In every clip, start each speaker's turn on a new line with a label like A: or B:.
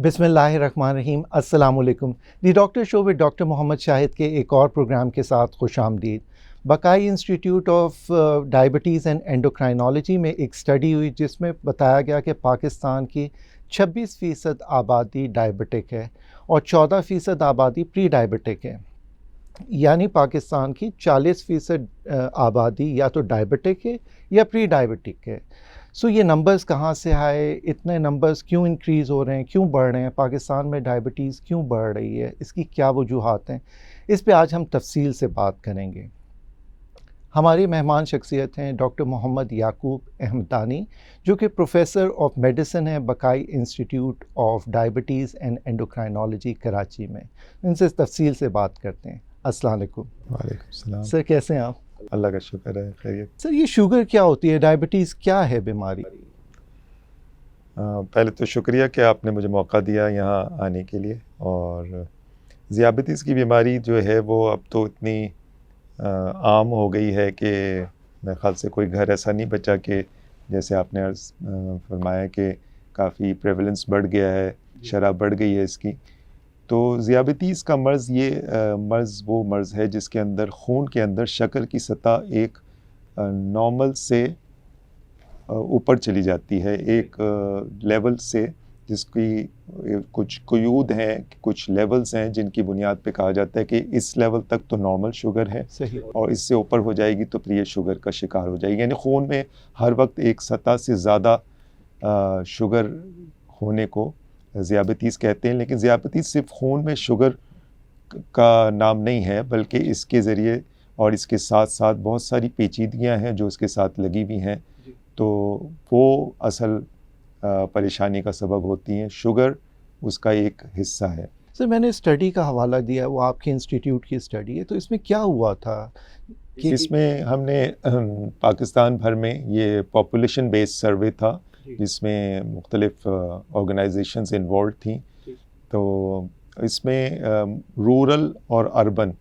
A: बिस्मिल्लाहिर्रहमानिर्रहीम। अस्सलाम वालेकुम। The doctor show with doctor Mohammad Shahid के एक और प्रोग्राम के साथ खुश आमदीद। Baqai institute of diabetes and endocrinology में एक स्टडी हुई जिसमें बताया गया कि पाकिस्तान की 26% आबादी डायबिटिक है और 14% आबादी प्री डायबिटिक है। यानी पाकिस्तान की 40% आबादी या तो डायबिटिक है या प्री डायबिटिक है। सो ये नंबर्स कहाँ से आए, इतने नंबर्स क्यों इंक्रीज़ हो रहे हैं, क्यों बढ़ रहे हैं, पाकिस्तान में डायबिटीज़ क्यों बढ़ रही है, इसकी क्या वजूहात हैं, इस पे आज हम तफसील से बात करेंगे। हमारी मेहमान शख्सियत हैं डॉक्टर मोहम्मद याकूब अहमदानी, जो कि प्रोफेसर ऑफ मेडिसिन हैं Baqai institute of diabetes and endocrinology Karachi में। इनसे तफसील से बात करते हैं। अस्सलाम वालेकुम।
B: वालेकुम सलाम।
A: सर कैसे हैं आप?
B: अल्लाह का शुक्र है, खैरियत।
A: सर ये शुगर क्या होती है, डायबिटीज़ क्या है बीमारी?
B: पहले तो शुक्रिया कि आपने मुझे मौका दिया यहाँ आने के लिए। और ज़ियाबतीस की बीमारी जो है वो अब तो इतनी आम हो गई है कि मेरे ख़्याल से कोई घर ऐसा नहीं बचा कि जैसे आपने अर्ज़ फरमाया कि काफ़ी प्रेवलेंस बढ़ गया है, शरह बढ़ गई है इसकी। तो ज़ियाबतीस का मर्ज़ मर्ज़ वो मर्ज़ है जिसके अंदर खून के अंदर शक्कर की सतह एक नॉर्मल से ऊपर चली जाती है, एक लेवल से जिसकी कुछ क़ुयूद हैं, कुछ लेवल्स हैं जिनकी बुनियाद पे कहा जाता है कि इस लेवल तक तो नॉर्मल शुगर है
A: सही।
B: और इससे ऊपर हो जाएगी तो प्री शुगर का शिकार हो जाएगी। यानी खून में हर वक्त एक सतह से ज़्यादा शुगर होने को ज़ियाबतीस कहते हैं। लेकिन ज़ियाबतीस सिर्फ खून में शुगर का नाम नहीं है, बल्कि इसके ज़रिए और इसके साथ साथ बहुत सारी पेचीदगियाँ हैं जो इसके साथ लगी हुई हैं, तो वो असल परेशानी का सबब होती हैं। शुगर उसका एक हिस्सा है।
A: सर मैंने स्टडी का हवाला दिया, वो आपके इंस्टीट्यूट की स्टडी है, तो इसमें क्या हुआ था कि
B: इसमें हमने पाकिस्तान भर में ये पॉपुलेशन बेस्ड सर्वे था जिसमें मुख्तलिफ ऑर्गेनाइजेशंस इन्वॉल्व थी। तो इसमें रूरल और अर्बन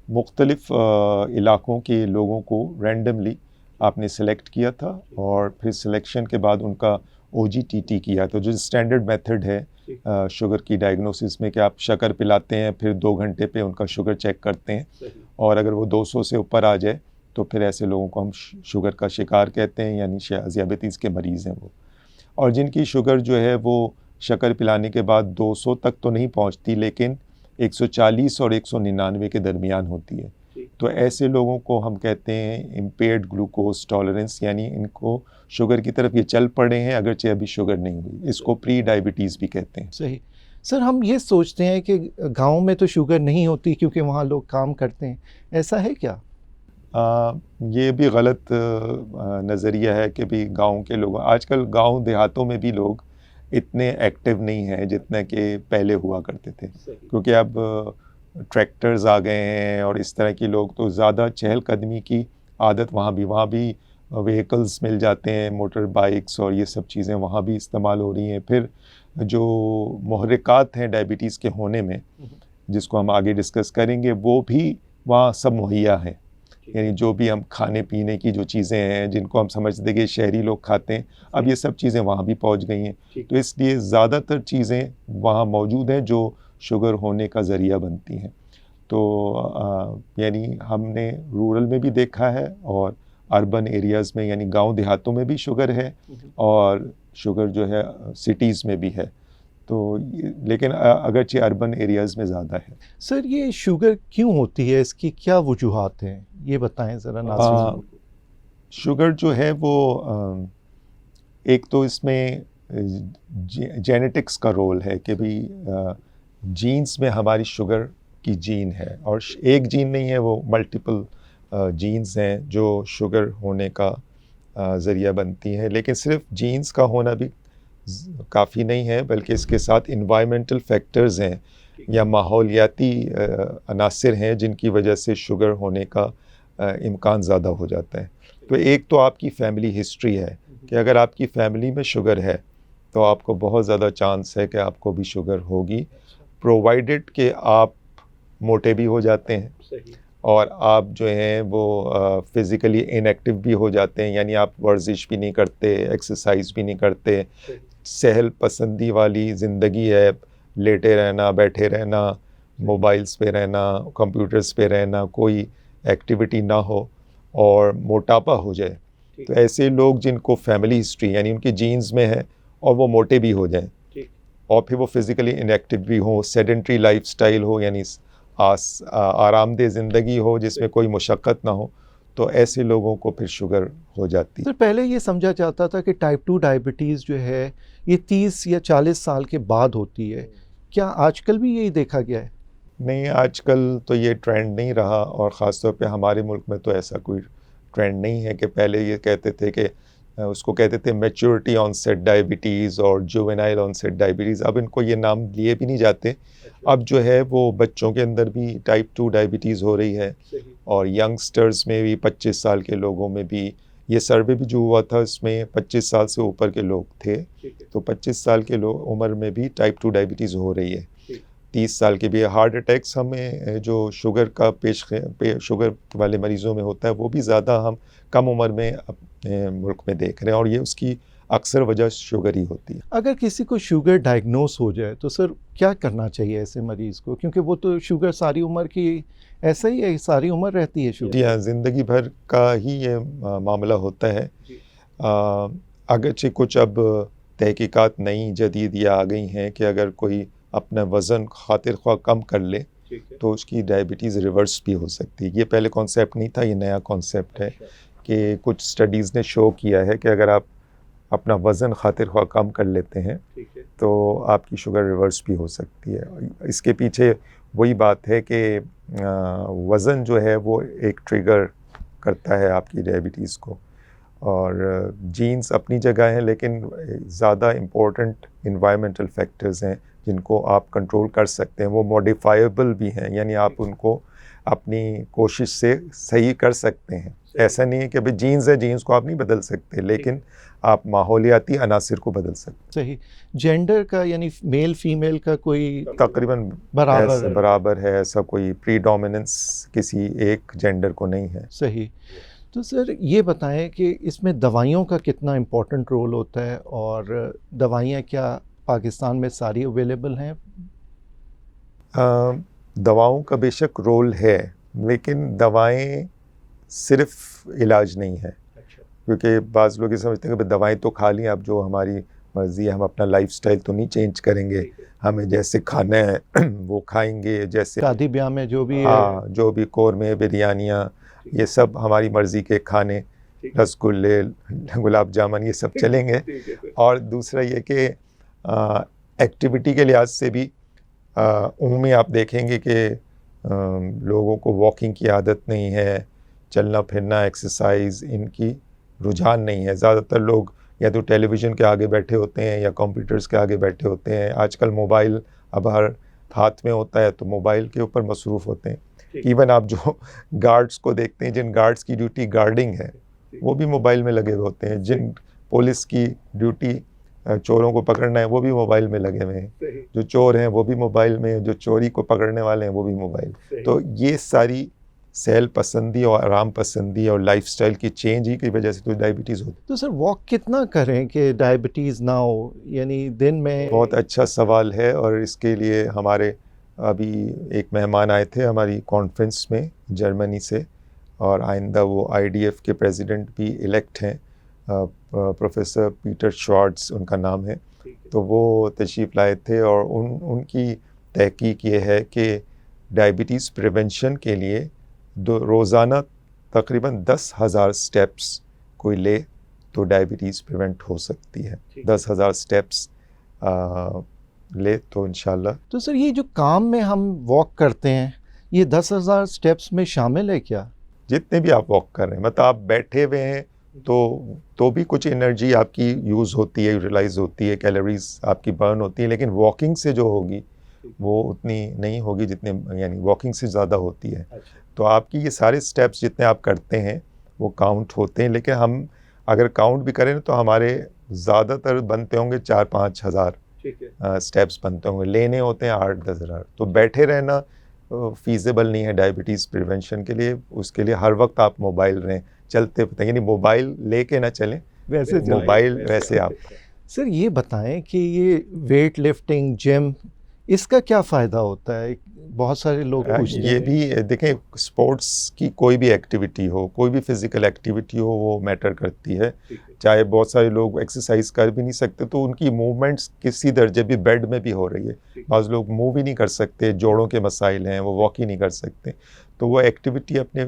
B: मुख्तलिफ इलाक़ों के लोगों को रैंडमली आपने सेलेक्ट किया था और फिर सिलेक्शन के बाद उनका OGTT किया। तो जो स्टैंडर्ड मेथड है शुगर की डायग्नोसिस में कि आप शक्कर पिलाते हैं, फिर 2 घंटे पे उनका शुगर चेक करते हैं और अगर वो 200 से ऊपर आ जाए तो फिर ऐसे लोगों को हम शुगर का शिकार कहते हैं, यानी ज़ियाबतीस के मरीज़ हैं वो। और जिनकी शुगर जो है वो शक्कर पिलाने के बाद 200 तक तो नहीं पहुंचती, लेकिन 140 और 199 के दरमियान होती है, तो ऐसे लोगों को हम कहते हैं इम्पेयर्ड ग्लूकोज टॉलरेंस, यानी इनको शुगर की तरफ ये चल पड़े हैं अगरचे अभी शुगर नहीं हुई। इसको प्री डायबिटीज़ भी कहते हैं।
A: सही। सर हम ये सोचते हैं कि गांव में तो शुगर नहीं होती क्योंकि वहाँ लोग काम करते हैं, ऐसा है क्या?
B: ये भी गलत नज़रिया है कि भी गाँव के लोग, आजकल गाँव देहातों में भी लोग इतने एक्टिव नहीं हैं जितने कि पहले हुआ करते थे, क्योंकि अब ट्रैक्टर्स आ गए हैं और इस तरह के लोग, तो ज़्यादा चहलकदमी की आदत वहाँ भी व्हीकल्स मिल जाते हैं, मोटर बाइक्स और ये सब चीज़ें वहाँ भी इस्तेमाल हो रही हैं। फिर जो मुहर्रिकात हैं डायबिटीज़ के होने में, जिसको हम आगे डिस्कस करेंगे, वो भी वहाँ सब मुहैया हैं। यानी जो भी हम खाने पीने की जो चीज़ें हैं जिनको हम समझते कि शहरी लोग खाते हैं, अब ये सब चीज़ें वहाँ भी पहुँच गई हैं। तो इसलिए ज़्यादातर चीज़ें वहाँ मौजूद हैं जो शुगर होने का ज़रिया बनती हैं। तो यानी हमने रूरल में भी देखा है और अर्बन एरियाज़ में, यानी गांव देहातों में भी शुगर है और शुगर जो है सिटीज़ में भी है, तो लेकिन अगरचे अर्बन एरियाज़ में ज़्यादा है।
A: सर ये शुगर क्यों होती है, इसकी क्या वजूहात हैं, ये बताएं ज़रा नाज़रीन।
B: शुगर जो है वो एक तो इसमें जेनेटिक्स का रोल है कि भी जीन्स में हमारी शुगर की जीन है, और एक जीन नहीं है, वो मल्टीपल जीन्स हैं जो शुगर होने का ज़रिया बनती हैं। लेकिन सिर्फ जीन्स का होना भी काफ़ी नहीं है, बल्कि इसके साथ इन्वायरमेंटल फैक्टर्स हैं या माहौलियाती अनासर हैं जिनकी वजह से शुगर होने का इम्कान ज़्यादा हो जाता है। तो एक तो आपकी फैमिली हिस्ट्री है कि अगर आपकी फैमिली में शुगर है तो आपको बहुत ज़्यादा चांस है कि आपको भी शुगर होगी, प्रोवाइडेड कि आप मोटे भी हो जाते हैं और आप जो हैं वो फ़िज़िकली इनएक्टिव भी हो जाते हैं, यानी आप वर्जिश भी नहीं करते, एक्सरसाइज भी नहीं करते, सहल पसंदी वाली ज़िंदगी है, लेटे रहना, बैठे रहना, मोबाइल्स पे रहना, कंप्यूटर्स पे रहना, कोई एक्टिविटी ना हो और मोटापा हो जाए, तो ऐसे लोग जिनको फैमिली हिस्ट्री यानी उनके जीन्स में है और वो मोटे भी हो जाएं और फिर वो फिज़िकली इनएक्टिव भी हो, सेडेंट्री लाइफस्टाइल हो, यानी आरामदेह ज़िंदगी हो जिसमें कोई मुशक्क़त ना हो, तो ऐसे लोगों को फिर शुगर हो जाती है।
A: सर पहले ये समझा जाता था कि टाइप 2 डायबिटीज़ जो है ये 30 या 40 साल के बाद होती है, क्या आजकल भी यही देखा गया है?
B: नहीं, आजकल तो ये ट्रेंड नहीं रहा और ख़ास तौर पे हमारे मुल्क में तो ऐसा कोई ट्रेंड नहीं है कि पहले ये कहते थे कि उसको कहते थे मैच्योरिटी ऑनसेट डायबिटीज़ और जुवेनाइल ऑनसेट डायबिटीज़। अब इनको ये नाम लिए भी नहीं जाते। अब जो है वो बच्चों के अंदर भी टाइप 2 डायबिटीज़ हो रही है और यंगस्टर्स में भी, 25 साल के लोगों में भी। ये सर्वे भी जो हुआ था इसमें 25 साल से ऊपर के लोग थे, तो 25 साल के उम्र में भी टाइप 2 डायबिटीज़ हो रही है। 30 साल के भी। हार्ट अटैक्स हमें जो शुगर का शुगर वाले मरीज़ों में होता है वो भी ज़्यादा हम कम उम्र में अपने मुल्क में देख रहे हैं और ये उसकी अक्सर वजह शुगर ही होती है।
A: अगर किसी को शुगर डायग्नोस हो जाए तो सर क्या करना चाहिए ऐसे मरीज़ को, क्योंकि वो तो शुगर सारी उम्र की ऐसा ही है, सारी उम्र रहती है शुगर।
B: जी हाँ, ज़िंदगी भर का ही ये मामला होता है। अगरचे कुछ अब तहकीकात नई जदीद ये आ गई हैं कि अगर कोई अपना वज़न खातिर ख्वाह कम कर ले तो उसकी डायबिटीज़ रिवर्स भी हो सकती है। ये पहले कॉन्सेप्ट नहीं था, ये नया कॉन्सेप्ट है कि कुछ स्टडीज़ ने शो किया है कि अगर आप अपना वज़न खातिर ख्वाह कम कर लेते हैं तो आपकी शुगर रिवर्स भी हो सकती है। इसके पीछे वही बात है कि वज़न जो है वो एक ट्रिगर करता है आपकी डायबिटीज़ को और जीन्स अपनी जगह हैं, लेकिन ज़्यादा इम्पोर्टेंट इन्वायरमेंटल फैक्टर्स हैं जिनको आप कंट्रोल कर सकते हैं। वो मॉडिफाइबल भी हैं, यानी आप उनको अपनी कोशिश से सही कर सकते हैं। ऐसा नहीं है कि भाई जीन्स है, जीन्स को आप नहीं बदल सकते, लेकिन आप माहौलियाती अनासिर को बदल सकते।
A: सही। जेंडर का यानी मेल फीमेल का कोई
B: तकरीबन बराबर है, ऐसा कोई प्रीडोमिनेंस किसी एक जेंडर को नहीं है।
A: सही। तो सर ये बताएं कि इसमें दवाइयों का कितना इम्पोर्टेंट रोल होता है और दवाइयाँ क्या पाकिस्तान में सारी अवेलेबल हैं?
B: दवाओं का बेशक रोल है, लेकिन दवाएं सिर्फ इलाज नहीं है। क्योंकि बाज़ लोग ये समझते हैं कि दवाएं तो खा ली, अब जो हमारी मर्ज़ी है, हम अपना लाइफस्टाइल तो नहीं चेंज करेंगे, हमें जैसे खाना है वो खाएंगे, जैसे
A: शादी ब्याह में जो भी
B: हाँ, जो भी कौरमे, बिरयानियाँ, ये सब हमारी मर्ज़ी के खाने, रसगुल्ले, गुलाब जामुन, ये सब चलेंगे। और दूसरा ये कि एक्टिविटी के लिहाज से भी उम्मी आप देखेंगे कि लोगों को वॉकिंग की आदत नहीं है, चलना फिरना, एक्सरसाइज, इनकी रुझान नहीं है। ज़्यादातर लोग या तो टेलीविज़न के आगे बैठे होते हैं या कंप्यूटर्स के आगे बैठे होते हैं। आजकल मोबाइल अब हर हाथ में होता है, तो मोबाइल के ऊपर मसरूफ़ होते हैं। इवन आप जो गार्ड्स को देखते हैं, जिन गार्ड्स की ड्यूटी गार्डिंग है, वो भी मोबाइल में लगे हुए होते हैं। जिन पुलिस की ड्यूटी चोरों को पकड़ना है, वो भी मोबाइल में लगे हुए हैं। जो चोर हैं वो भी मोबाइल में, जो चोरी को पकड़ने वाले हैं वो भी मोबाइल। तो ये सारी सहल पसंदी और आराम पसंदी और लाइफस्टाइल की चेंज ही की वजह से तो डायबिटीज़ होती है।
A: तो सर वॉक कितना करें कि डायबिटीज़ ना हो, यानी दिन में?
B: बहुत अच्छा सवाल है और इसके लिए हमारे अभी एक मेहमान आए थे हमारी कॉन्फ्रेंस में जर्मनी से, और आइंदा वो IDF के प्रेसिडेंट भी इलेक्ट हैं, प्रोफेसर पीटर श्वार्ट्ज़ उनका नाम है। तो वो तशरीफ़ लाए थे और उनकी तहकीक ये है कि डायबिटीज़ प्रिवेंशन के लिए रोज़ाना तकरीबन 10,000 स्टेप्स कोई ले तो डायबिटीज़ प्रिवेंट हो सकती है। 10,000 स्टेप्स ले तो इंशाल्लाह।
A: तो सर ये जो काम में हम वॉक करते हैं, ये 10,000 स्टेप्स में शामिल है क्या?
B: जितने भी आप वॉक कर रहे हैं, मतलब आप बैठे हुए हैं तो भी कुछ एनर्जी आपकी यूज़ होती है, यूटिलाइज़ होती है, कैलोरीज आपकी बर्न होती है, लेकिन वॉकिंग से जो होगी वो उतनी नहीं होगी जितने, यानी वॉकिंग से ज़्यादा होती है। तो आपकी ये सारे स्टेप्स जितने आप करते हैं वो काउंट होते हैं, लेकिन हम अगर काउंट भी करें तो हमारे ज़्यादातर बनते होंगे 4-5 हज़ार स्टेप्स बनते होंगे, लेने होते हैं 8-10 हज़ार। तो बैठे रहना फीजिबल नहीं है डायबिटीज़ प्रिवेंशन के लिए। उसके लिए हर वक्त आप मोबाइल रहें, चलते फिरते, यानी मोबाइल लेके ना चलें,
A: वैसे
B: मोबाइल वैसे आप।
A: सर ये बताएं कि ये वेट लिफ्टिंग, जिम, इसका क्या फ़ायदा होता है? बहुत सारे लोग पूछते
B: ये
A: हैं।
B: भी देखें, स्पोर्ट्स की कोई भी एक्टिविटी हो, कोई भी फिजिकल एक्टिविटी हो, वो मैटर करती है। चाहे बहुत सारे लोग एक्सरसाइज कर भी नहीं सकते तो उनकी मूवमेंट्स किसी दर्जे भी बेड में भी हो रही है। बाज़ लोग मूव ही नहीं कर सकते, जोड़ों के मसाइल हैं, वो वॉक ही नहीं कर सकते, तो वो एक्टिविटी अपने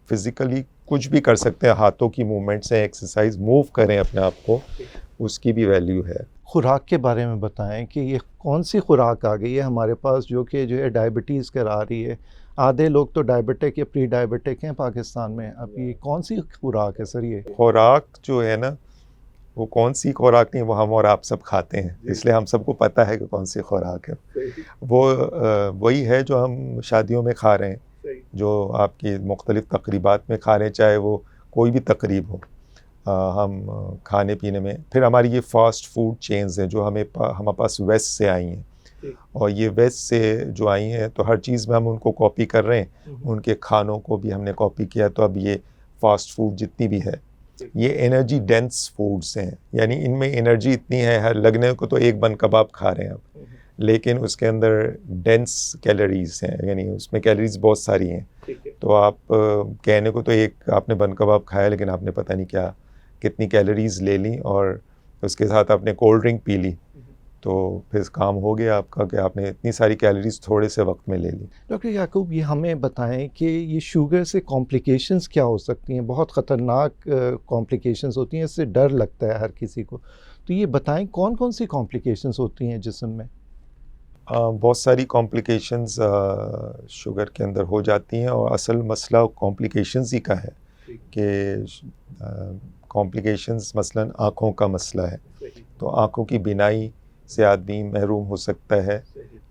B: फिज़िकली कुछ भी कर सकते हैं, हाथों की मूवमेंट्स हैं, एक्सरसाइज, मूव करें अपने आप को, उसकी भी वैल्यू है।
A: खुराक के बारे में बताएं कि ये कौन सी खुराक आ गई है हमारे पास जो है डायबिटीज़ करा रही है। आधे लोग तो डायबिटिक या प्री डायबिटिक हैं पाकिस्तान में। अब ये कौन सी खुराक है सर ये?
B: खुराक जो है ना, वो कौन सी खुराक नहीं, वो हम और आप सब खाते हैं, इसलिए हम सबको पता है कि कौन सी खुराक है। वो वही है जो हम शादियों में खा रहे हैं, जो आपकी मुख्तलिफ़ तकरीबात में खा रहे हैं, चाहे वो कोई भी तकरीब हो। हम खाने पीने में, फिर हमारी ये फास्ट फूड चेन्स हैं जो हमारे पास वेस्ट से आई हैं, और ये वेस्ट से जो आई हैं तो हर चीज़ में हम उनको कॉपी कर रहे हैं, उनके खानों को भी हमने कॉपी किया। तो अब ये फास्ट फूड जितनी भी है, ये एनर्जी डेंस फूड्स हैं, यानी इनमें एनर्जी इतनी है, हर लगने को तो एक बन कबाब खा रहे हैं आप, लेकिन उसके अंदर डेंस कैलोरीज हैं, यानी उसमें कैलोरीज बहुत सारी हैं। तो आप कहने को तो एक आपने बन कबाब खाया, लेकिन आपने पता नहीं क्या कितनी कैलोरीज ले ली, और उसके साथ आपने कोल्ड ड्रिंक पी ली, तो फिर काम हो गया आपका कि आपने इतनी सारी कैलोरीज थोड़े से वक्त में ले ली।
A: डॉक्टर याकूब, ये हमें बताएं कि ये शुगर से कॉम्प्लिकेशंस क्या हो सकती हैं? बहुत ख़तरनाक कॉम्प्लिकेशंस होती हैं, इससे डर लगता है हर किसी को। तो ये बताएं कौन कौन सी कॉम्प्लिकेशंस होती हैं जिस्म में?
B: बहुत सारी कॉम्प्लिकेशंस शुगर के अंदर हो जाती हैं, और असल मसला कॉम्प्लिकेशंस ही का है कि कॉम्प्लिकेशंस मसलन आँखों का मसला है, तो आँखों की बिनाई से आदमी महरूम हो सकता है।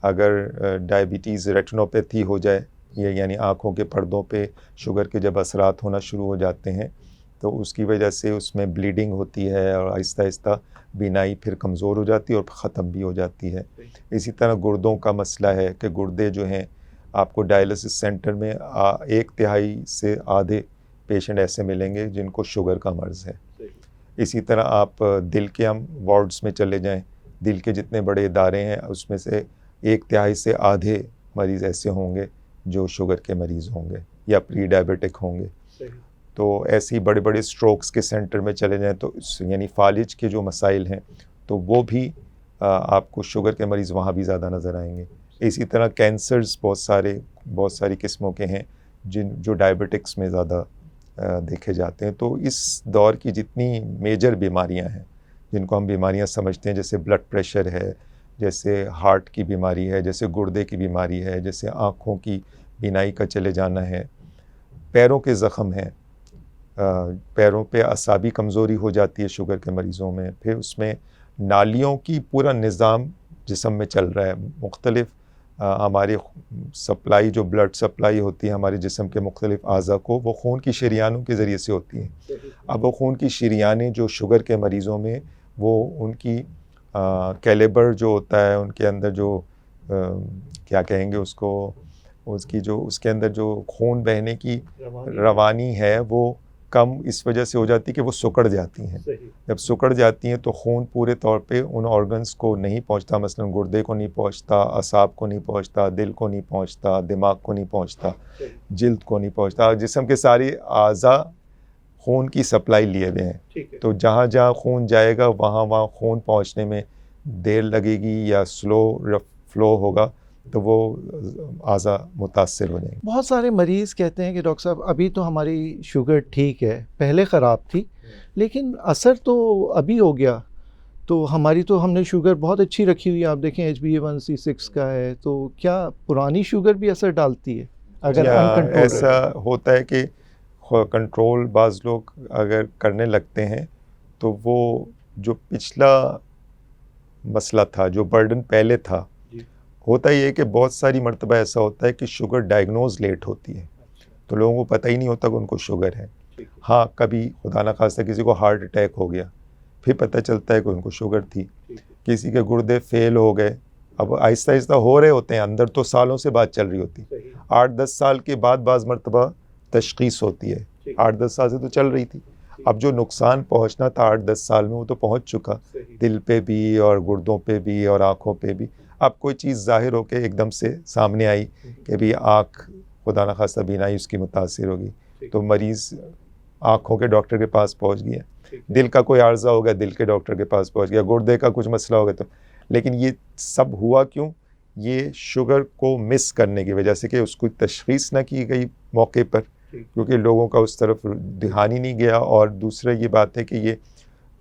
B: अगर डायबिटीज़ रेटिनोपैथी हो जाए, ये यानी आँखों के पर्दों पे शुगर के जब असरात होना शुरू हो जाते हैं, तो उसकी वजह से उसमें ब्लीडिंग होती है, और आहिस्ता आहिस्ता बिनाई फिर कमज़ोर हो जाती है और ख़त्म भी हो जाती है। इसी तरह गुर्दों का मसला है कि गुर्दे जो हैं, आपको डायलिसिस सेंटर में 1/3 से आधे पेशेंट ऐसे मिलेंगे जिनको शुगर का मर्ज़ है। इसी तरह आप दिल के हम वार्ड्स में चले जाएं, दिल के जितने बड़े इदारे हैं उसमें से 1/3 से आधे मरीज़ ऐसे होंगे जो शुगर के मरीज़ होंगे या प्री डायबिटिक होंगे। तो ऐसे ही बड़े बड़े स्ट्रोक्स के सेंटर में चले जाएं, तो यानी फालिज के जो मसाइल हैं, तो वो भी आपको शुगर के मरीज़ वहाँ भी ज़्यादा नज़र आएंगे। इसी तरह कैंसर्स बहुत सारी किस्मों के हैं जो डायबिटिक्स में ज़्यादा देखे जाते हैं। तो इस दौर की जितनी मेजर बीमारियां हैं, जिनको हम बीमारियां समझते हैं, जैसे ब्लड प्रेशर है, जैसे हार्ट की बीमारी है, जैसे गुर्दे की बीमारी है, जैसे आँखों की बिनाई का चले जाना है, पैरों के ज़ख़म हैं, पैरों पे असाबी कमज़ोरी हो जाती है शुगर के मरीज़ों में, फिर उसमें नालियों की पूरा निज़ाम जिस्म में चल रहा है, मुख्तलिफ़ हमारे सप्लाई जो ब्लड सप्लाई होती है हमारे जिस्म के मुख्तलिफ़ आज़ा को, वो खून की शरियानों के ज़रिए से होती हैं। अब वो खून की शरियानें जो शुगर के मरीज़ों में, वो उनकी कैलिबर जो होता है, उनके अंदर जो क्या कहेंगे उसको, उसकी जो उसके अंदर जो खून बहने की रवानी है, वो कम इस वजह से हो जाती है कि वो सिकुड़ जाती हैं। जब सिकुड़ जाती हैं तो खून पूरे तौर पे उन ऑर्गन्स को नहीं पहुंचता, मसलन गुर्दे को नहीं पहुंचता, असाब को नहीं पहुंचता, दिल को नहीं पहुंचता, दिमाग को नहीं पहुंचता, जिल्द को नहीं पहुंचता। जिस्म के सारे आज़ा खून की सप्लाई लिए हुए हैं, तो जहाँ जहाँ खून जाएगा वहाँ वहाँ खून पहुँचने में देर लगेगी या स्लो फ्लो होगा, तो वो आज़ा मुतासर हो जाएंगे।
A: बहुत सारे मरीज़ कहते हैं कि डॉक्टर साहब अभी तो हमारी शुगर ठीक है, पहले ख़राब थी, लेकिन असर तो अभी हो गया, तो हमारी तो हमने शुगर बहुत अच्छी रखी हुई है, आप देखें HbA1c6 का है, तो क्या पुरानी शुगर भी असर डालती है अगर अनकंट्रोल?
B: ऐसा होता है कि कंट्रोल बाज़ लोग अगर करने लगते हैं, तो वो जो पिछला मसला था, जो बर्डन पहले था, होता ही है कि बहुत सारी मर्तबा ऐसा होता है कि शुगर डायग्नोज लेट होती है, तो लोगों को पता ही नहीं होता कि उनको शुगर है। हाँ, कभी खुदा ना खास्ता किसी को हार्ट अटैक हो गया, फिर पता चलता है कि उनको शुगर थी। किसी के गुर्दे फेल हो गए, अब आहिस्ता आहिस्ता हो रहे होते हैं, अंदर तो सालों से बात चल रही होती, 8-10 साल के बाद बाज़ मर्तबा तशख़ीस होती है, 8-10 साल से तो चल रही थी, अब जो नुकसान पहुंचना था 8-10 साल में वो तो पहुंच चुका, दिल पे भी और गुर्दों पे भी और आँखों पे भी। अब कोई चीज़ ज़ाहिर होके एकदम से सामने आई कि भी आँख खुदा न खास्ता बीनाई उसकी मुतासिर होगी, तो मरीज़ आँखों के डॉक्टर के पास पहुंच गया, दिल का कोई आर्जा हो गया दिल के डॉक्टर के पास पहुंच गया, गुर्दे का कुछ मसला हो गया। तो लेकिन ये सब हुआ क्यों? ये शुगर को मिस करने की वजह से कि उसको तशख़ीस ना की गई मौके पर, क्योंकि लोगों का उस तरफ ध्यान ही नहीं गया। और दूसरा ये बात है कि ये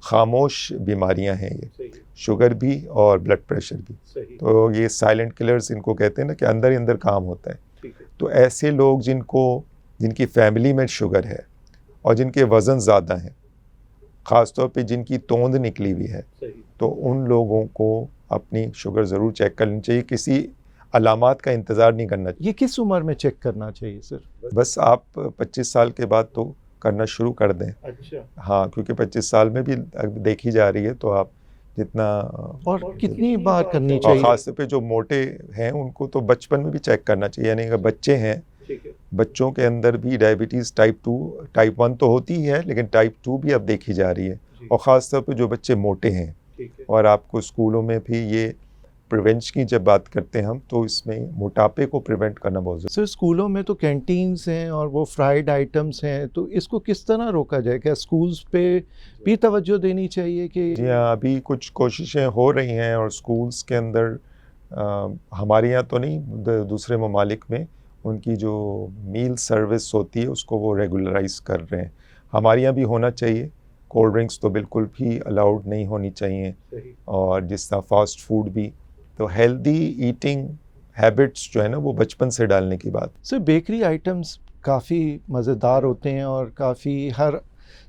B: खामोश बीमारियां हैं, ये शुगर भी और ब्लड प्रेशर भी, तो ये साइलेंट किलर्स इनको कहते हैं ना, कि अंदर ही अंदर काम होता है। तो ऐसे लोग जिनकी फैमिली में शुगर है और जिनके वज़न ज़्यादा हैं, ख़ास तौर पे जिनकी तोंद निकली हुई है, तो उन लोगों को अपनी शुगर ज़रूर चेक करनी चाहिए, किसी अलामात का इंतज़ार नहीं करना चाहिए।
A: ये किस उम्र में चेक करना चाहिए सर?
B: बस आप 25 साल के बाद तो करना शुरू कर दें।
A: अच्छा।
B: हाँ, क्योंकि 25 साल में भी देखी जा रही है, तो आप जितना
A: और कितनी बार करनी
B: और
A: चाहिए?
B: ख़ास तौर पे जो मोटे हैं उनको तो बचपन में भी चेक करना चाहिए, यानी अगर बच्चे हैं, बच्चों के अंदर भी डायबिटीज़ टाइप 2 टाइप 1 तो होती ही है, लेकिन टाइप 2 भी अब देखी जा रही है। और ख़ास तौर पे जो बच्चे मोटे हैं, और आपको स्कूलों में भी ये प्रिवेंशन की जब बात करते हैं हम, तो इसमें मोटापे को प्रिवेंट करना बहुत ज़रूरी है।
A: सर स्कूलों में तो कैंटीन्स हैं और वो फ्राइड आइटम्स हैं, तो इसको किस तरह रोका जाए? क्या स्कूल्स पे भी तवज्जो देनी चाहिए कि?
B: जी हाँ, अभी कुछ कोशिशें हो रही हैं और स्कूल्स के अंदर हमारे यहाँ तो नहीं, दूसरे ममालिक में उनकी जो मील सर्विस होती है उसको वो रेगुलराइज कर रहे हैं। हमारे यहाँ भी होना चाहिए। कोल्ड ड्रिंक्स तो बिल्कुल भी अलाउड नहीं होनी चाहिए, और जिस तरह फास्ट फूड भी। तो हेल्दी ईटिंग हैबिट्स जो है ना, वो बचपन से डालने की बात।
A: सर बेकरी आइटम्स काफ़ी मज़ेदार होते हैं और काफ़ी हर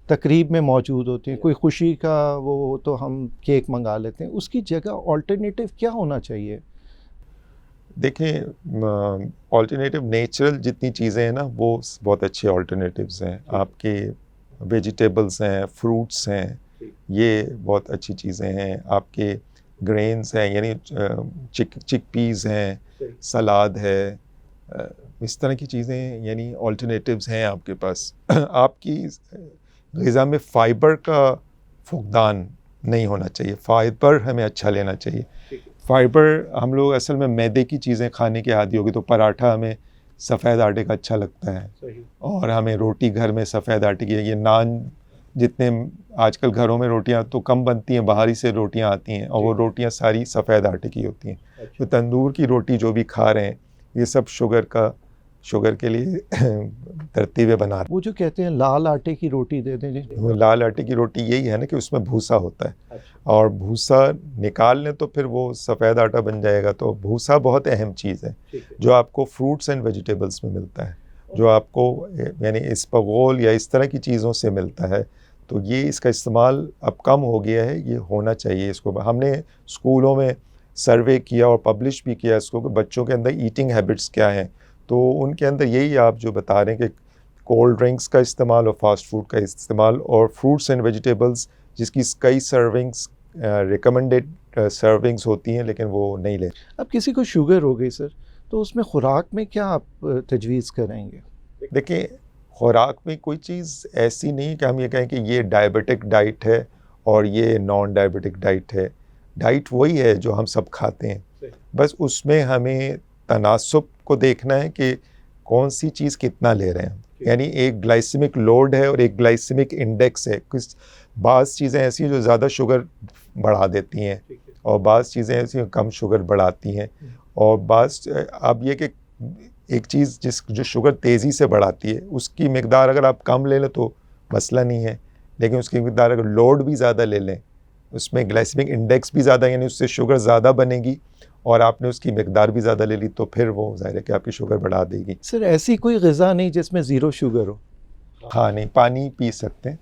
A: तकरीब में मौजूद होते हैं। कोई खुशी का वो तो हम केक मंगा लेते हैं, उसकी जगह अल्टरनेटिव क्या होना चाहिए?
B: देखें, ऑल्टरनेटिव नेचुरल जितनी चीज़ें हैं ना, वो बहुत अच्छे ऑल्टरनेटिव्स हैं। आपके वेजिटेबल्स हैं, फ्रूट्स हैं, ये बहुत अच्छी चीज़ें हैं। आपके ग्रेन्स हैं, यानी चिकपीज़ हैं, सलाद है, इस तरह की चीज़ें यानी ऑल्टरनेटिव्स हैं आपके पास। आपकी ग़िज़ा में फ़ाइबर का फुक़दान नहीं होना चाहिए, फ़ाइबर हमें अच्छा लेना चाहिए। फ़ाइबर, हम लोग असल में मैदे की चीज़ें खाने के आदी हो गए, तो पराठा हमें सफ़ेद आटे का अच्छा लगता है, और हमें रोटी घर में सफ़ेद आटे की, ये नान, जितने आजकल घरों में रोटियां तो कम बनती हैं, बाहर ही से रोटियां आती हैं, और वो रोटियां सारी सफ़ेद आटे की होती हैं। तो तंदूर की रोटी जो भी खा रहे हैं, ये सब शुगर के लिए तरतीबें बना रहे हैं।
A: वो जो कहते हैं लाल आटे की रोटी दे दें जी।
B: वो लाल आटे की रोटी यही है ना कि उसमें भूसा होता है, और भूसा निकाल लें तो फिर वो सफ़ेद आटा बन जाएगा। तो भूसा बहुत अहम चीज़ है, जो आपको फ्रूट्स एंड वेजिटेबल्स में मिलता है, जो आपको यानी इसबगोल या इस तरह की चीज़ों से मिलता है। तो ये इसका इस्तेमाल अब कम हो गया है, ये होना चाहिए। इसको हमने स्कूलों में सर्वे किया और पब्लिश भी किया इसको, कि बच्चों के अंदर ईटिंग हैबिट्स क्या हैं। तो उनके अंदर यही आप जो बता रहे हैं कि कोल्ड ड्रिंक्स का इस्तेमाल और फास्ट फूड का इस्तेमाल, और फ्रूट्स एंड वेजिटेबल्स जिसकी कई सर्विंग्स रिकमेंडेड सर्विंग्स होती हैं, लेकिन वो नहीं ले।
A: अब किसी को शुगर हो गई सर, तो उसमें खुराक में क्या आप तजवीज़ करेंगे?
B: देखिए, खुराक में कोई चीज़ ऐसी नहीं कि हम ये कहें कि ये डायबिटिक डाइट है और ये नॉन डायबिटिक डाइट है। डाइट वही है जो हम सब खाते हैं, बस उसमें हमें तनासुब को देखना है कि कौन सी चीज़ कितना ले रहे हैं। यानी एक ग्लाइसेमिक लोड है और एक ग्लाइसेमिक इंडेक्स है। कुछ बाज़ चीज़ें ऐसी हैं जो ज़्यादा शुगर बढ़ा देती हैं, और बाज़ चीज़ें ऐसी कम शुगर बढ़ाती हैं, और बाज़ अब ये कि एक चीज़ जो शुगर तेज़ी से बढ़ाती है, उसकी मिकदार अगर आप कम ले लें तो मसला नहीं है, लेकिन उसकी मिकदार अगर लोड भी ज़्यादा ले लें, उसमें ग्लाइसेमिक इंडेक्स भी ज़्यादा, यानी उससे शुगर ज़्यादा बनेगी, और आपने उसकी मिकदार भी ज़्यादा ले ली, तो फिर वो ज़ाहिर है कि आपकी शुगर बढ़ा देगी।
A: सर ऐसी कोई ग़िज़ा नहीं जिसमें ज़ीरो शुगर हो?
B: हाँ, नहीं, पानी पी सकते हैं।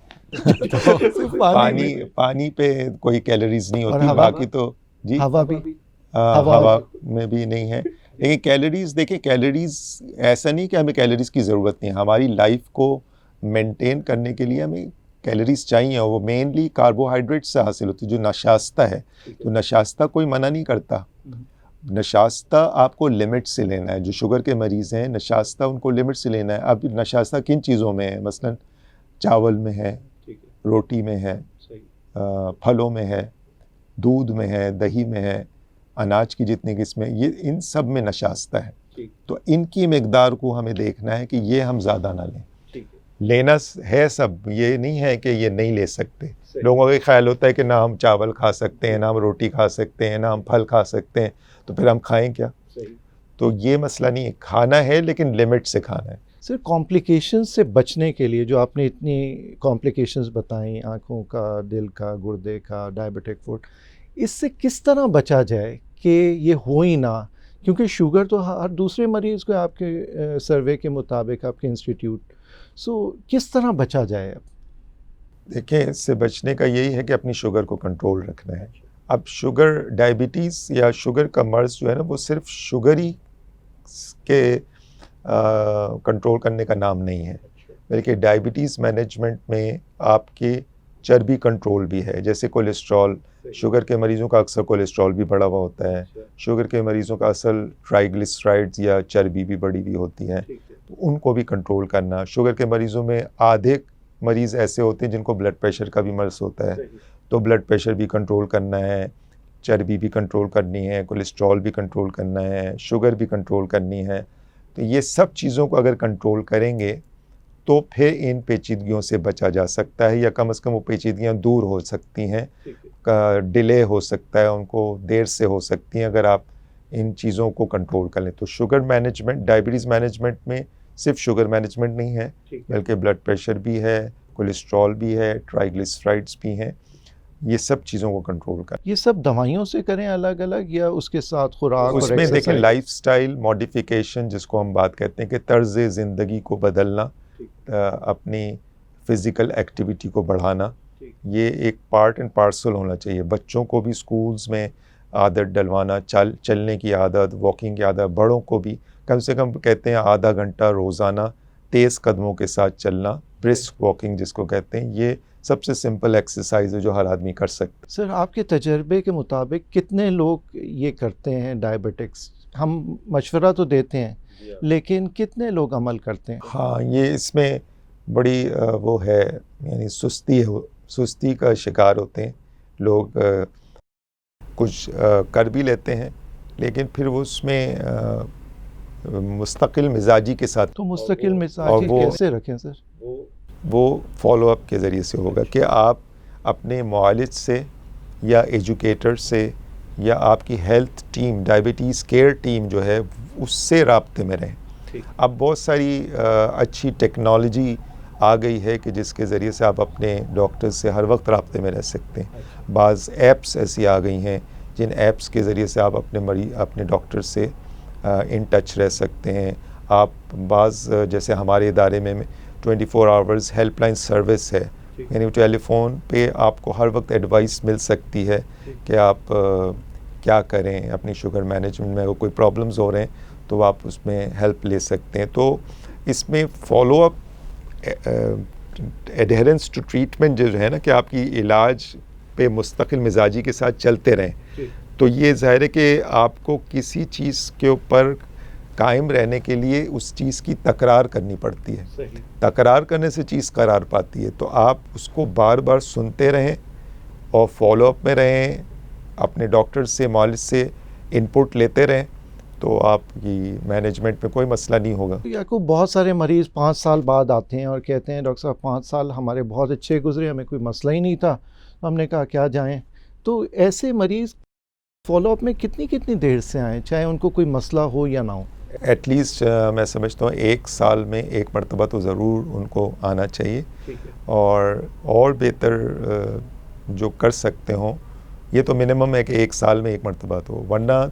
B: पानी पे कोई कैलोरीज नहीं होती, बाकी तो जी
A: हवा भी,
B: हवा में भी नहीं है। लेकिन कैलोरीज, देखिए कैलोरीज ऐसा नहीं कि हमें कैलोरीज की ज़रूरत नहीं है। हमारी लाइफ को मेंटेन करने के लिए हमें कैलोरीज चाहिए, और वो मेनली कार्बोहाइड्रेट से हासिल होती है, जो नशास्ता है। तो नशास्ता कोई मना नहीं करता, नशास्ता आपको लिमिट से लेना है। जो शुगर के मरीज़ हैं, नशास्ता उनको लिमिट से लेना है। अब नशास्ता किन चीज़ों में है? मसलन चावल में है, रोटी में है, फलों में है, दूध में है, दही में है, अनाज की जितनी किस्में, ये इन सब में नशास्ता है। तो इनकी मिकदार को हमें देखना है कि ये हम ज़्यादा ना लें। लेना है सब, ये नहीं है कि ये नहीं ले सकते। लोगों का ख्याल होता है कि ना हम चावल खा सकते हैं, ना हम रोटी खा सकते हैं, ना हम फल खा सकते हैं, तो फिर हम खाएं क्या? तो ये मसला नहीं है, खाना है लेकिन लिमिट से खाना है।
A: सर कॉम्प्लिकेशंस से बचने के लिए जो आपने इतनी कॉम्प्लिकेशंस बताई, आँखों का, दिल का, गुर्दे का, डायबिटिक फुट, इससे किस तरह बचा जाए कि ये हो ही ना? क्योंकि शुगर तो हर दूसरे मरीज़ को आपके सर्वे के मुताबिक, आपके इंस्टीट्यूट, सो किस तरह बचा जाए अब?
B: देखें, इससे बचने का यही है कि अपनी शुगर को कंट्रोल रखना है। अब शुगर, डायबिटीज़ या शुगर का मर्ज़ जो है ना, वो सिर्फ शुगर ही के कंट्रोल करने का नाम नहीं है, बल्कि डायबिटीज़ मैनेजमेंट में आपके चर्बी कंट्रोल भी है। जैसे कोलेस्ट्रॉल, शुगर के मरीज़ों का अक्सर कोलेस्ट्रॉल भी बढ़ा हुआ होता है। शुगर के मरीज़ों का असल ट्राइग्लिसराइड्स या चर्बी भी बढ़ी हुई होती है, तो उनको भी कंट्रोल करना। शुगर के मरीज़ों में आधे मरीज़ ऐसे होते हैं जिनको ब्लड प्रेशर का भी मर्ज़ होता है, तो ब्लड प्रेशर भी कंट्रोल करना है, चर्बी भी कंट्रोल करनी है, कोलेस्ट्रॉल भी कंट्रोल करना है, शुगर भी कंट्रोल करनी है। तो ये सब चीज़ों को अगर कंट्रोल करेंगे तो फिर इन पेचीदगियों से बचा जा सकता है, या कम से कम वो पेचीदगियाँ दूर हो सकती हैं, डिले हो सकता है, उनको देर से हो सकती हैं अगर आप इन चीज़ों को कंट्रोल कर लें। तो शुगर मैनेजमेंट, डायबिटीज़ मैनेजमेंट में सिर्फ शुगर मैनेजमेंट नहीं है, बल्कि ब्लड प्रेशर भी है, कोलेस्ट्रॉल भी है, ट्राइग्लिसराइड्स भी हैं। ये सब चीज़ों को कंट्रोल कर,
A: ये सब दवाइयों से करें अलग अलग, या उसके साथ खुराक और
B: उसमें देखें
A: एक्सरसाइज?
B: लाइफस्टाइल मॉडिफिकेशन जिसको हम बात कहते हैं कि तर्ज ज़िंदगी को बदलना, अपनी फ़िज़िकल एक्टिविटी को बढ़ाना, ये एक पार्ट एंड पार्सल होना चाहिए। बच्चों को भी स्कूल्स में आदत डलवाना, चलने की आदत, वॉकिंग की आदत। बड़ों को भी कम से कम कहते हैं आधा घंटा रोज़ाना तेज़ कदमों के साथ चलना, ब्रिस्क वॉकिंग जिसको कहते हैं, ये सबसे सिंपल एक्सरसाइज है जो हर आदमी कर सकता है।
A: सर आपके तजर्बे के मुताबिक कितने लोग ये करते हैं डायबिटिक्स? हम मशवरा तो देते हैं, लेकिन कितने लोग अमल करते हैं?
B: हाँ, ये इसमें बड़ी वो है, यानी सुस्ती का शिकार होते हैं लोग। कुछ कर भी लेते हैं, लेकिन फिर वो उसमें मुस्तकिल मिजाजी के साथ,
A: तो मुस्तकिल मिजाजी कैसे रखें सर?
B: वो फॉलो अप के ज़रिए से होगा कि आप अपने मुआलिज से या एजुकेटर से या आपकी health team, diabetes care team जो है, उससे राब्ते में रहें। अब बहुत सारी अच्छी टेक्नोलॉजी आ गई है कि जिसके ज़रिए से आप अपने डॉक्टर से हर वक्त राब्ते में रह सकते हैं। बाज़ ऐप्स ऐसी आ गई हैं जिन ऐप्स के ज़रिए से आप अपने डॉक्टर से इन टच रह सकते हैं। आप जैसे हमारे इदारे में 24 आवर्स हेल्पलाइन सर्विस है, यानी टेलीफोन पे आपको हर वक्त एडवाइस मिल सकती है कि आप क्या करें अपनी शुगर मैनेजमेंट में। अगर कोई प्रॉब्लम्स हो रहे हैं तो आप उसमें हेल्प ले सकते हैं। तो इसमें follow up, adherence to treatment जो है ना, कि आपकी इलाज पे मुस्तकिल मिजाजी के साथ चलते रहें, तो ये ज़ाहिर है कि आपको किसी चीज़ के ऊपर कायम रहने के लिए उस चीज़ की तकरार करनी पड़ती है। तकरार करने से चीज़ करार पाती है। तो आप उसको बार बार सुनते रहें और फॉलो अप में रहें, अपने डॉक्टर से, मालिज से इनपुट लेते रहें, तो आपकी मैनेजमेंट में कोई मसला नहीं होगा।
A: याकूब, बहुत सारे मरीज़ 5 साल बाद आते हैं और कहते हैं डॉक्टर साहब 5 साल हमारे बहुत अच्छे गुजरे, हमें कोई मसला ही नहीं था। तो हमने कहा क्या जाएं। तो ऐसे मरीज़ फॉलो अप में कितनी देर से आएँ, चाहे उनको कोई मसला हो या ना हो?
B: एटलीस्ट मैं समझता हूँ 1 साल में 1 मरतबा तो ज़रूर उनको आना चाहिए। और बेहतर जो कर सकते हों, ये तो मिनिमम है कि 1 साल में 1 मरतबा तो, वरना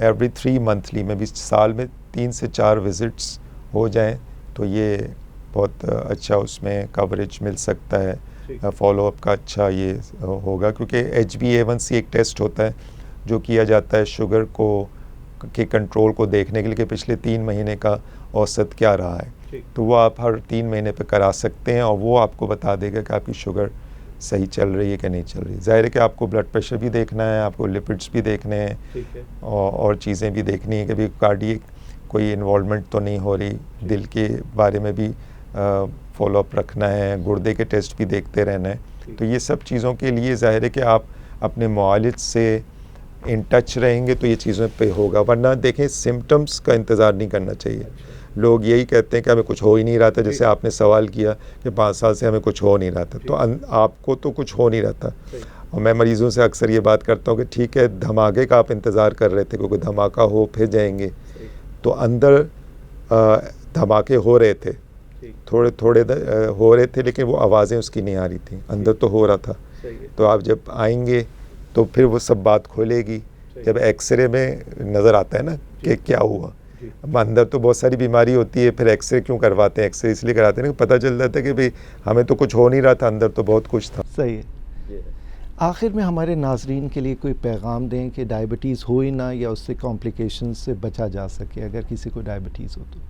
B: एवरी 3 मंथली में भी साल में 3 से 4 विज़िट्स हो जाएं तो ये बहुत अच्छा उसमें कवरेज मिल सकता है। फॉलो अप का अच्छा ये होगा, क्योंकि HbA1c एक टेस्ट होता है जो किया जाता है शुगर के कंट्रोल को देखने के लिए कि पिछले 3 महीने का औसत क्या रहा है। तो वो आप हर 3 महीने पे करा सकते हैं और वो आपको बता देगा कि आपकी शुगर सही चल रही है कि नहीं चल रही। ज़ाहिर है कि आपको ब्लड प्रेशर भी देखना है, आपको लिपिड्स भी देखने हैं, और चीज़ें भी देखनी है कि भी कार्डियक कोई इन्वॉल्वमेंट तो नहीं हो रही, दिल के बारे में भी फॉलोअप रखना है, गुर्दे के टेस्ट भी देखते रहना है। तो ये सब चीज़ों के लिए ज़ाहिर है कि आप अपने मुआलिज से इन टच रहेंगे तो ये चीज़ों पे होगा, वरना देखें सिम्टम्स का इंतज़ार नहीं करना चाहिए। लोग यही कहते हैं कि हमें कुछ हो ही नहीं रहा था, जैसे आपने सवाल किया कि 5 साल से हमें कुछ हो नहीं रहा था, तो आपको तो कुछ हो नहीं रहा था। और मैं मरीज़ों से अक्सर ये बात करता हूँ कि ठीक है धमाके का आप इंतज़ार कर रहे थे, क्योंकि धमाका हो फिर जाएंगे, तो अंदर धमाके हो रहे थे, थोड़े थोड़े हो रहे थे, लेकिन वो आवाज़ें उसकी नहीं आ रही थी, अंदर तो हो रहा था। तो आप जब आएंगे तो फिर वो सब बात खोलेगी। जब एक्सरे में नज़र आता है ना कि क्या हुआ, अब अंदर तो बहुत सारी बीमारी होती है, फिर एक्सरे क्यों करवाते हैं? एक्सरे इसलिए कराते हैं ना, पता चल जाता है कि भाई हमें तो कुछ हो नहीं रहा था, अंदर तो बहुत कुछ था।
A: सही है। आखिर में हमारे नाजरीन के लिए कोई पैगाम दें कि डायबिटीज़ हो ही ना, या उससे कॉम्प्लिकेशंस से बचा जा सके, अगर किसी को डायबिटीज़ हो तो?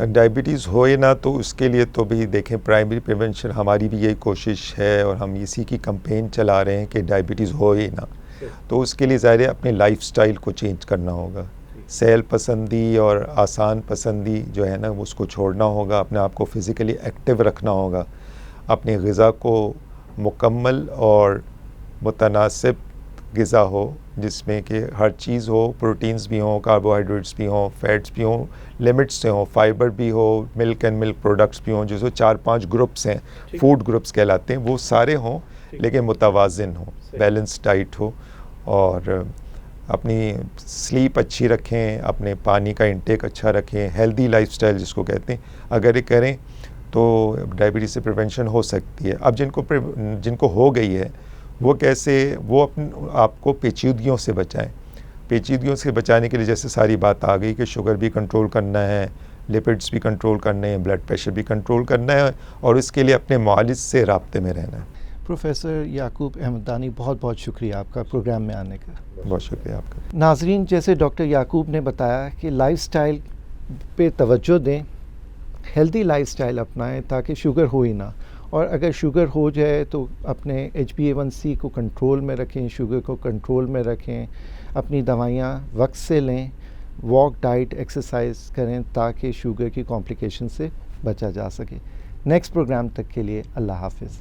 B: डायबिटीज़ हो ही ना, तो उसके लिए तो भी देखें प्राइमरी प्रिवेंशन हमारी भी यही कोशिश है, और हम इसी की कैंपेन चला रहे हैं कि डायबिटीज़ हो ही ना। तो उसके लिए ज़ाहिर है अपने लाइफस्टाइल को चेंज करना होगा, सहल पसंदी और आसान पसंदी जो है ना उसको छोड़ना होगा, अपने आप को फ़िज़िकली एक्टिव रखना होगा, अपनी ग़िज़ा को मुकम्मल और मुतनासिब ग़िज़ा हो जिसमें कि हर चीज़ हो, प्रोटीन्स भी हों, कार्बोहाइड्रेट्स भी हों, फैट्स भी हों, लिमिट्स से हों, फाइबर भी हो, मिल्क एंड मिल्क प्रोडक्ट्स भी हों, जिसमें 4-5 ग्रुप्स हैं, फूड ग्रुप्स कहलाते हैं, वो सारे हों, लेकिन मुतवाज़िन हो, बैलेंस डाइट हो, और अपनी स्लीप अच्छी रखें, अपने पानी का इंटेक अच्छा रखें, हेल्दी लाइफस्टाइल जिसको कहते हैं, अगर ये करें तो डायबिटीज़ से प्रिवेंशन हो सकती है। अब जिनको हो गई है वो कैसे, वो अपने आपको पेचीदगियों से बचाएं। पेचीदगियों से बचाने के लिए जैसे सारी बात आ गई कि शुगर भी कंट्रोल करना है, लिपिड्स भी कंट्रोल करने हैं, ब्लड प्रेशर भी कंट्रोल करना है, और इसके लिए अपने मुआलिज से राब्ते में रहना है।
A: प्रोफेसर याकूब अहमदानी, बहुत बहुत शुक्रिया आपका प्रोग्राम में आने का।
B: बहुत शुक्रिया आपका।
A: नाजरीन, जैसे डॉक्टर याकूब ने बताया कि लाइफस्टाइल पे तवज्जो दें, हेल्दी लाइफस्टाइल अपनाएं ताकि शुगर हो ही ना, और अगर शुगर हो जाए तो अपने HbA1c को कंट्रोल में रखें, शुगर को कंट्रोल में रखें, अपनी दवाइयाँ वक्त से लें, वॉक, डाइट, एक्सरसाइज करें ताकि शुगर की कॉम्प्लिकेशन से बचा जा सके। नेक्स्ट प्रोग्राम तक के लिए अल्लाह हाफिज़।